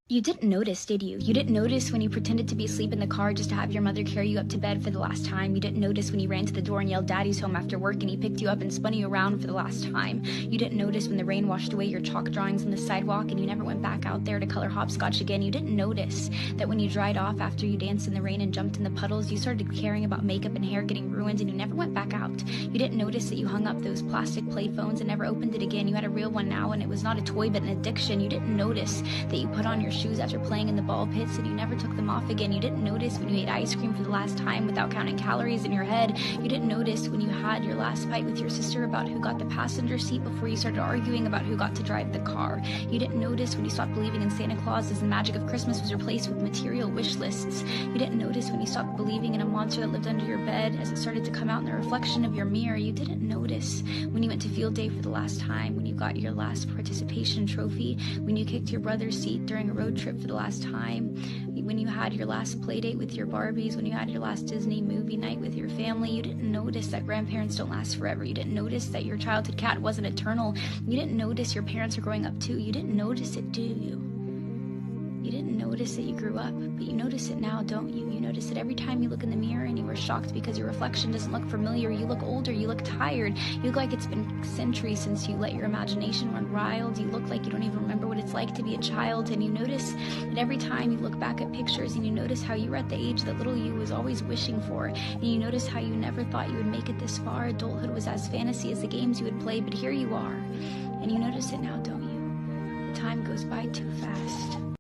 You didn't notice, did you? You didn't notice when you pretended to be asleep in the car just to have your mother carry you up to bed for the last time. You didn't notice when you ran to the door and yelled "Daddy's home" after work and he picked you up and spun you around for the last time. You didn't notice when the rain washed away your chalk drawings on the sidewalk and you never went back out there to color hopscotch again. You didn't notice that when you dried off after you danced in the rain and jumped in the puddles, you started caring about makeup and hair getting ruined and you never went back out. You didn't notice that you hung up those plastic play phones and never opened it again. You had a real one now and it was not a toy but an addiction. You didn't notice that you put on your shoes after playing in the ball pits and you never took them off again. You didn't notice when you ate ice cream for the last time without counting calories in your head. You didn't notice when you had your last fight with your sister about who got the passenger seat before you started arguing about who got to drive the car. You didn't notice when you stopped believing in Santa Claus as the magic of Christmas was replaced with material wish lists. You didn't notice when you stopped believing in a monster that lived under your bed as it started to come out in the reflection of your mirror. You didn't notice when you went to field day for the last time, when you got your last participation trophy, when you kicked your brother's seat during a road trip for the last time, when you had your last play date with your Barbies, when you had your last Disney movie night with your family. You didn't notice that grandparents don't last forever. You didn't notice that your childhood cat wasn't eternal. You didn't notice your parents are growing up too. You didn't notice it, do you? You didn't notice that you grew up, but you notice it now, don't you? You notice it every time you look in the mirror and you were shocked because your reflection doesn't look familiar. You look older, you look tired, you look like it's been centuries since you let your imagination run wild. You look like you don't even remember what it's like to be a child, and you notice that every time you look back at pictures and you notice how you were at the age that little you was always wishing for, and you notice how you never thought you would make it this far. Adulthood was as fantasy as the games you would play, but here you are, and you notice it now, don't you? The time goes by too fast.